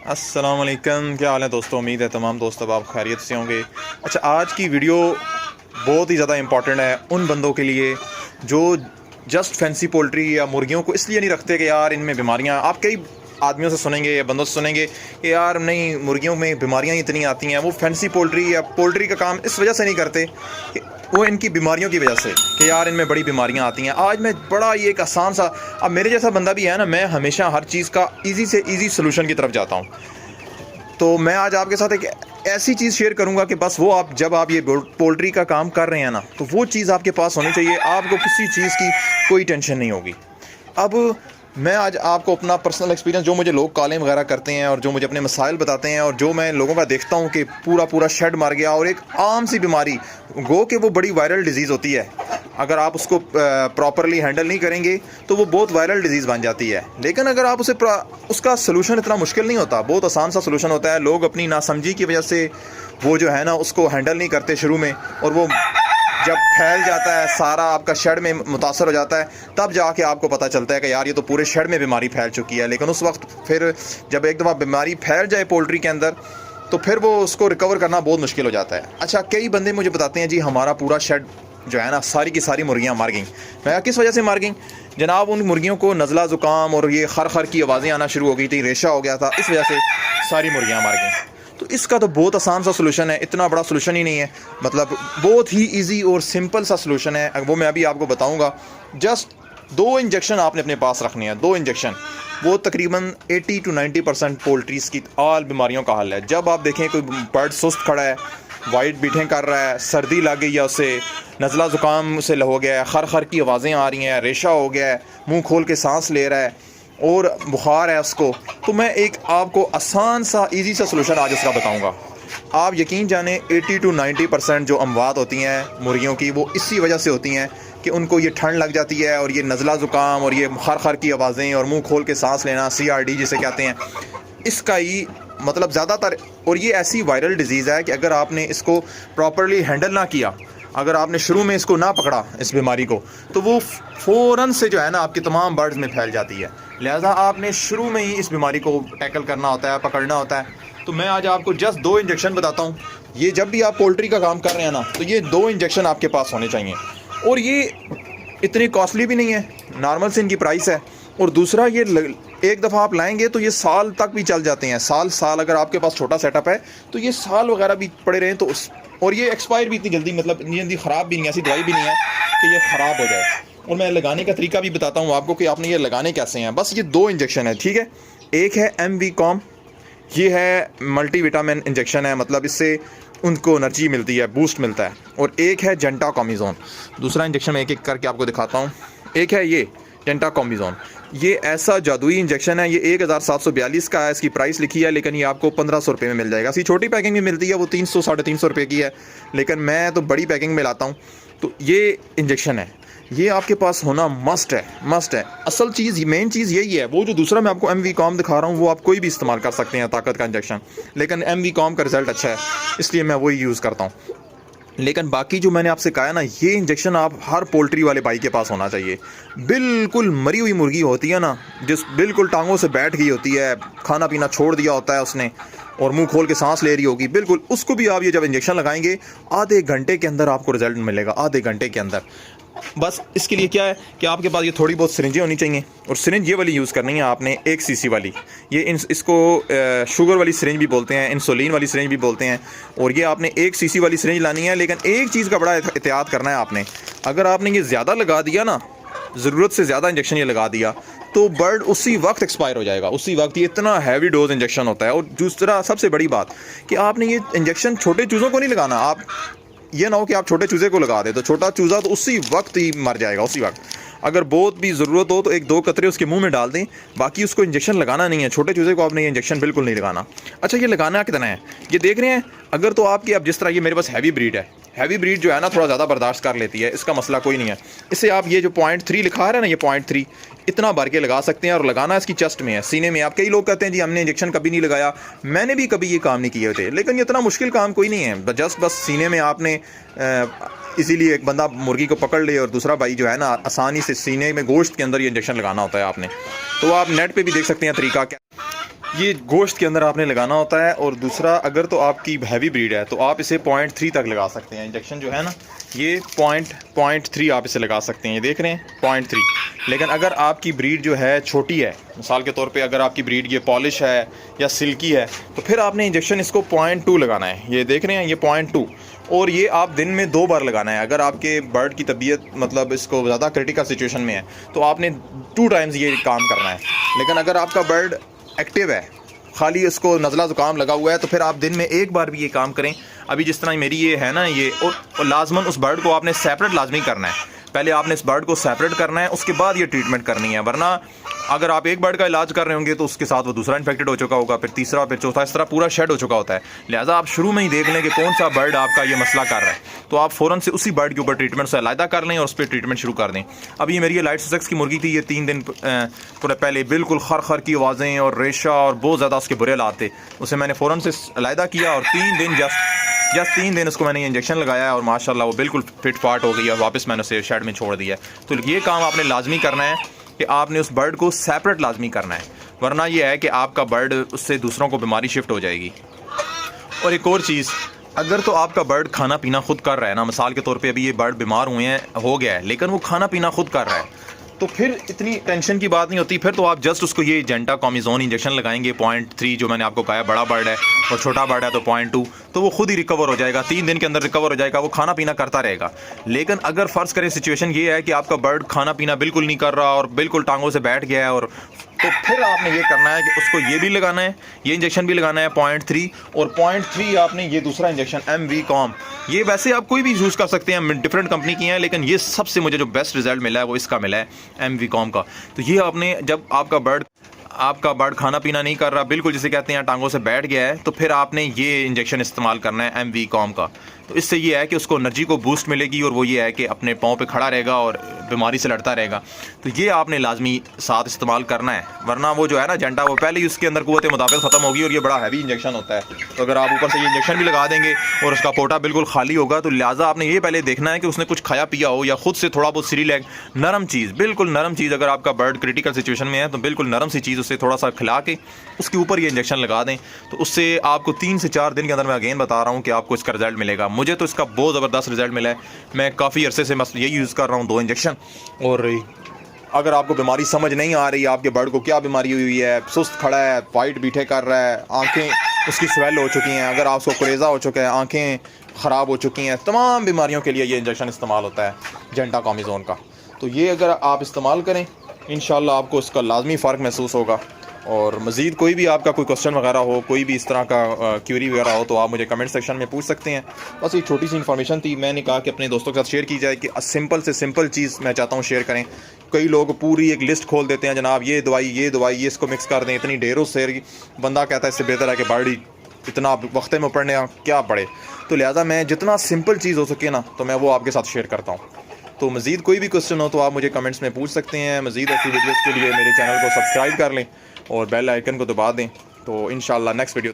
अस्सलाम वालेकुम, क्या हाल है दोस्तों। उम्मीद है तमाम दोस्त अब आप खैरियत से होंगे। अच्छा, आज की वीडियो बहुत ही ज़्यादा इम्पॉर्टेंट है उन बंदों के लिए जो जस्ट फैंसी पोल्ट्री या मुर्गियों को इसलिए नहीं रखते कि यार इनमें बीमारियां। आप कई आदमियों से सुनेंगे या बंदों से सुनेंगे कि यार नहीं, मुर्गियों में बीमारियां इतनी आती हैं। वो फैंसी पोल्ट्री या पोल्ट्री का काम इस वजह से नहीं करते कि वो इनकी बीमारियों की वजह से कि यार इनमें बड़ी बीमारियां आती हैं। आज मैं बड़ा ये एक आसान सा, अब मेरे जैसा बंदा भी है ना, मैं हमेशा हर चीज़ का ईजी से ईजी सोल्यूशन की तरफ जाता हूँ। तो मैं आज आपके साथ एक ऐसी चीज़ शेयर करूंगा कि बस वो आप जब आप ये पोल्ट्री का काम कर रहे हैं ना, तो वो चीज़ आपके पास होनी चाहिए। आपको किसी चीज़ की कोई टेंशन नहीं होगी। अब मैं आज आपको अपना पर्सनल एक्सपीरियंस, जो मुझे लोग कॉलें वगैरह करते हैं और जो मुझे अपने मसाइल बताते हैं और जो मैं लोगों का देखता हूँ कि पूरा पूरा शेड मर गया, और एक आम सी बीमारी गो कि वो बड़ी वायरल डिजीज़ होती है। अगर आप उसको प्रॉपरली हैंडल नहीं करेंगे तो वो बहुत वायरल डिजीज़ बन जाती है। लेकिन अगर आप उसका सलूशन इतना मुश्किल नहीं होता, बहुत आसान सा सलूशन होता है। लोग अपनी नासमझी की वजह से वो जो है ना उसको हैंडल नहीं करते शुरू में, और वो जब फैल जाता है, सारा आपका शेड में मुतासर हो जाता है, तब जाके आपको पता चलता है कि यार ये तो पूरे शेड में बीमारी फैल चुकी है। लेकिन उस वक्त फिर जब एक दफ़ा बीमारी फैल जाए पोल्ट्री के अंदर, तो फिर वो उसको रिकवर करना बहुत मुश्किल हो जाता है। अच्छा, कई बंदे मुझे बताते हैं जी हमारा पूरा शेड जो है ना, सारी की सारी मुर्गियाँ मर गई। मैं किस वजह से मर गई जनाब? उन मुर्गियों को नज़ला ज़ुकाम और ये खर खर की आवाज़ें आना शुरू हो गई थी, रेशा हो गया था, इस वजह से सारी मुर्गियाँ मर गई। तो इसका तो बहुत आसान सा सलूशन है, इतना बड़ा सलूशन ही नहीं है, मतलब बहुत ही इजी और सिंपल सा सलूशन है। वो मैं अभी आपको बताऊंगा। जस्ट 2 इंजेक्शन आपने अपने पास रखने हैं, 2 इंजेक्शन। वो तकरीबन 80 to 90% पोल्ट्रीज़ की आल बीमारियों का हल है। जब आप देखें कोई बर्ड सुस्त खड़ा है, वाइट बीठें कर रहा है, सर्दी लग गई है, उससे नज़ला ज़ुकाम से हो गया है, खर खर की आवाज़ें आ रही हैं, रेशा हो गया है, मुँह खोल के सांस ले रहा है और बुखार है उसको, तो मैं एक आपको आसान सा इजी सा सलूशन आज उसका बताऊंगा। आप यकीन जाने 80 to 90% जो अमवात होती हैं मुर्गियों की, वो इसी वजह से होती हैं कि उनको ये ठंड लग जाती है और ये नज़ला ज़ुकाम और ये खर खर की आवाज़ें और मुंह खोल के सांस लेना, CRD जिसे कहते हैं, इसका ही मतलब ज़्यादातर। और ये ऐसी वायरल डिजीज़ है कि अगर आपने इसको प्रॉपरली हैंडल ना किया, अगर आपने शुरू में इसको ना पकड़ा इस बीमारी को, तो वो फ़ौरन से जो है ना आपके तमाम बर्ड्स में फैल जाती है। लिहाजा आपने शुरू में ही इस बीमारी को टैकल करना होता है, पकड़ना होता है। तो मैं आज आपको जस्ट 2 इंजेक्शन बताता हूँ। ये जब भी आप पोल्ट्री का काम कर रहे हैं ना, तो ये 2 इंजेक्शन आपके पास होने चाहिए। और ये इतनी कॉस्टली भी नहीं है, नॉर्मल से इनकी प्राइस है। और दूसरा, ये एक दफ़ा आप लाएंगे तो ये साल तक भी चल जाते हैं। साल अगर आपके पास छोटा सेटअप है तो ये साल वगैरह भी पड़े रहें तो और ये एक्सपायर भी इतनी जल्दी, मतलब इतनी जल्दी ख़राब भी नहीं, ऐसी दवाई भी नहीं है कि ये ख़राब हो जाए। और मैं लगाने का तरीका भी बताता हूँ आपको कि आपने ये लगाने कैसे हैं। बस ये 2 इंजेक्शन है, ठीक है। एक है MVCOM, ये है मल्टीविटामिन इंजेक्शन है, मतलब इससे उनको एनर्जी मिलती है, बूस्ट मिलता है। और एक है जेंटाकॉमिज़ोन। दूसरा इंजेक्शन मैं एक एक करके आपको दिखाता हूँ। एक है ये जेंटाकॉमिज़ोन, ये ऐसा जादुई इंजेक्शन है। ये 1742 का है, इसकी प्राइस लिखी है, लेकिन ये आपको 1500 रुपये में मिल जाएगा। इसकी छोटी पैकिंग में मिलती है, वो 300 साढ़े 300 रुपये की है, लेकिन मैं तो बड़ी पैकिंग में लाता हूँ। तो ये इंजेक्शन है, ये आपके पास होना मस्ट है, मस्ट है। असल चीज़, मेन चीज़ यही है। वो जो दूसरा मैं आपको MVCOM दिखा रहा हूँ, वो आप कोई भी इस्तेमाल कर सकते हैं, ताकत का इंजेक्शन, लेकिन MVCOM का रिज़ल्ट अच्छा है, इसलिए मैं वही यूज़ करता हूँ। लेकिन बाकी जो मैंने आपसे कहा ना, ये इंजेक्शन आप हर पोल्ट्री वाले भाई के पास होना चाहिए। बिल्कुल मरी हुई मुर्गी होती है ना, जिस बिल्कुल टांगों से बैठ गई होती है, खाना पीना छोड़ दिया होता है उसने और मुंह खोल के सांस ले रही होगी, बिल्कुल उसको भी आप ये जब इंजेक्शन लगाएंगे, आधे घंटे के अंदर आपको रिजल्ट मिलेगा, आधे घंटे के अंदर। बस इसके लिए क्या है कि आपके पास ये थोड़ी बहुत सिरिंजें होनी चाहिए, और सिरिंज ये वाली यूज़ करनी है आपने, 1 cc वाली। ये इसको शुगर वाली सिरिंज भी बोलते हैं, इंसुलिन वाली सिरिंज भी बोलते हैं। और ये आपने 1 cc वाली सिरिंज लानी है। लेकिन एक चीज़ का बड़ा एहतियात करना है आपने, अगर आपने ये ज़्यादा लगा दिया ना, ज़रूरत से ज़्यादा इंजेक्शन ये लगा दिया, तो बर्ड उसी वक्त एक्सपायर हो जाएगा, उसी वक्त। ये इतना हैवी डोज इंजेक्शन होता है। और दूसरा सबसे बड़ी बात कि आपने ये इंजेक्शन छोटे चूज़ों को नहीं लगाना। आप ये ना हो कि आप छोटे चूज़े को लगा दे, तो छोटा चूज़ा तो उसी वक्त ही मर जाएगा, उसी वक्त। अगर बहुत भी ज़रूरत हो तो 1-2 कतरे उसके मुंह में डाल दें, बाकी उसको इंजेक्शन लगाना नहीं है। छोटे चूज़े को आपने ये इंजेक्शन बिल्कुल नहीं लगाना। अच्छा, ये लगाना कितना है ये देख रहे हैं। अगर तो आपकी, अब जिस तरह ये मेरे पास हैवी ब्रीड है, हैवी ब्रीड जो है ना थोड़ा ज़्यादा बर्दाश्त कर लेती है, इसका मसला कोई नहीं है। इससे आप ये जो 0.3 लिखा है ना, ये 0.3 इतना भर के लगा सकते हैं। और लगाना इसकी चेस्ट में है, सीने में। आप कई लोग कहते हैं जी हमने इंजेक्शन कभी नहीं लगाया, मैंने भी कभी ये काम नहीं किए थे, लेकिन ये इतना मुश्किल काम कोई नहीं है। बस सीने में आपने इसीलिए एक बंदा मुर्गी को पकड़ ले और दूसरा भाई जो है ना आसानी से सीने में गोश्त के अंदर ये इंजेक्शन लगाना होता है आपने। तो आप नेट पे भी देख सकते हैं तरीका क्या। ये गोश्त के अंदर आपने लगाना होता है। और दूसरा, अगर तो आपकी हैवी ब्रीड है तो आप इसे 0.3 तक लगा सकते हैं। इंजेक्शन जो है ना, ये 0.3 आप इसे लगा सकते हैं, ये देख रहे हैं 0.3। लेकिन अगर आपकी ब्रीड जो है छोटी है, मिसाल के तौर पे अगर आपकी ब्रीड ये पॉलिश है या सिल्की है, तो फिर आपने इंजेक्शन इसको 0.2 लगाना है। ये देख रहे हैं, ये 0.2, और ये आप दिन में 2 बार लगाना है। अगर आपके बर्ड की तबीयत मतलब इसको ज़्यादा क्रिटिकल सिचुएशन में है तो आपने 2 टाइम्स ये काम करना है। लेकिन अगर आपका बर्ड एक्टिव है, खाली इसको नज़ला ज़ुकाम लगा हुआ है, तो फिर आप दिन में 1 बार भी ये काम करें। अभी जिस तरह मेरी ये है ना, ये और लाजमन उस बर्ड को आपने सेपरेट लाजमी करना है। पहले आपने इस बर्ड को सेपरेट करना है, उसके बाद ये ट्रीटमेंट करनी है। वरना अगर आप एक बर्ड का इलाज कर रहे होंगे तो उसके साथ वो दूसरा इन्फेक्टेड हो चुका होगा, फिर तीसरा, फिर चौथा, इस तरह पूरा शेड हो चुका होता है। लिहाजा आप शुरू में ही देख लें कि कौन सा बर्ड आपका ये मसला कर रहा है, तो आप फ़ौरन से उसी बर्ड के ऊपर ट्रीटमेंट से अलहदा कर लें और उस पर ट्रीटमेंट शुरू कर दें। अभी मेरी ये लाइट ससेक्स की मुर्गी थी, ये 3 दिन पहले बिल्कुल खर खर की आवाज़ें और रेशा और बहुत ज़्यादा उसके बुरे हालात थे। उसे मैंने फ़ौरन से अलहदा किया और 3 दिन जस्ट 3 दिन उसको मैंने ये इंजेक्शन लगाया और माशाल्लाह वो बिल्कुल फिट फाट हो गई और वापस मैंने उसे शेड में छोड़ दिया। तो ये काम आपने लाजमी करना है कि आपने उस बर्ड को सेपरेट लाजमी करना है, वरना ये है कि आपका बर्ड उससे दूसरों को बीमारी शिफ्ट हो जाएगी। और एक और चीज़, अगर तो आपका बर्ड खाना पीना खुद कर रहा है ना, मिसाल के तौर पे अभी ये बर्ड बीमार हुए हैं, हो गया है, लेकिन वो खाना पीना खुद कर रहा है, तो फिर इतनी टेंशन की बात नहीं होती। फिर तो आप जस्ट उसको ये जेंटाकॉमिज़ोन इंजेक्शन लगाएंगे 0.3, जो मैंने आपको कहा, बड़ा बर्ड है, और छोटा बर्ड है तो 0.2, तो वो खुद ही रिकवर हो जाएगा। 3 दिन के अंदर रिकवर हो जाएगा, वो खाना पीना करता रहेगा। लेकिन अगर फ़र्ज़ करें सिचुएशन ये है कि आपका बर्ड खाना पीना बिल्कुल नहीं कर रहा और बिल्कुल टांगों से बैठ गया है, और तो फिर आपने ये करना है कि उसको ये भी लगाना है, ये इंजेक्शन भी लगाना है 0.3, और 0.3 आपने ये दूसरा इंजेक्शन MVCOM, ये वैसे आप कोई भी यूज़ कर सकते हैं, डिफरेंट कंपनी की हैं, लेकिन ये सबसे मुझे जो बेस्ट रिजल्ट मिला है वो इसका मिला है, MVCOM का। तो ये आपने, जब आपका बर्ड खाना पीना नहीं कर रहा, बिल्कुल जिसे कहते हैं टांगों से बैठ गया है, तो फिर आपने ये इंजेक्शन इस्तेमाल करना है MVCOM का। तो इससे ये है कि उसको एनर्जी को बूस्ट मिलेगी और वो ये है कि अपने पाँव पे खड़ा रहेगा और बीमारी से लड़ता रहेगा। तो ये आपने लाजमी साथ इस्तेमाल करना है, वरना वो जो है ना जेंटा, वो पहले ही उसके अंदर कुव्वत मुदाफ़त ख़त्म होगी और ये बड़ा हैवी इंजेक्शन होता है। तो अगर आप ऊपर से ये इंजेक्शन भी लगा देंगे और उसका पोटा बिल्कुल खाली होगा, तो लिहाजा आपने ये पहले देखना है कि उसने कुछ खाया पिया हो या खुद से थोड़ा बहुत सिरिलैक, नरम चीज़, बिल्कुल नरम चीज़, अगर आपका बर्ड क्रिटिकल सिचुएशन में है तो बिल्कुल नरम सी चीज़ उससे थोड़ा सा खिला के उसके ऊपर ये इंजेक्शन लगा दें। तो उससे आपको 3 से 4 दिन के अंदर, मैं अगेन बता रहा हूँ, कि आपको इसका रिजल्ट मिलेगा। मुझे तो इसका बहुत ज़बरदस्त रिजल्ट मिला है। मैं काफ़ी अरसे से यही यूज़ कर रहा हूँ, 2 इंजेक्शन। और अगर आपको बीमारी समझ नहीं आ रही, आपके बर्ड को क्या बीमारी हुई है, सुस्त खड़ा है, वाइट बीठे कर रहा है, आंखें उसकी स्वेल हो चुकी हैं, अगर आपको कुरेज़ा हो चुका है, आंखें ख़राब हो चुकी हैं, तमाम बीमारियों के लिए ये इंजेक्शन इस्तेमाल होता है, जेंटाकॉमिज़ोन का। तो ये अगर आप इस्तेमाल करें, इंशाल्लाह आपको इसका लाजमी फ़र्क महसूस होगा। और मज़ीद कोई भी आपका कोई क्वेश्चन वगैरह हो, कोई भी इस तरह का क्यूरी वगैरह हो, तो आप मुझे कमेंट सेक्शन में पूछ सकते हैं। बस एक छोटी सी इन्फॉर्मेशन थी, मैंने कहा कि अपने दोस्तों के साथ शेयर की जाए कि सिंपल से सिंपल चीज़ मैं चाहता हूँ शेयर करें। कई लोग पूरी एक लिस्ट खोल देते हैं, जनाब ये दवाई, ये इसको मिक्स कर दें, इतनी ढेरों से, बंदा कहता है इससे बेहतर है कि बर्ड इतना वक्त में पढ़ने क्या पड़े। तो लिहाजा मैं जितना सिंपल चीज़ हो सके ना, तो मैं वो आपके साथ शेयर करता हूँ। तो मज़ीद कोई भी क्वेश्चन हो तो आप मुझे कमेंट्स में पूछ सकते हैं। मज़ीद ऐसी वीडियोज़ के लिए मेरे चैनल को सब्सक्राइब कर लें और बेल आइकन को दबा दें। तो इंशाल्लाह नेक्स्ट वीडियो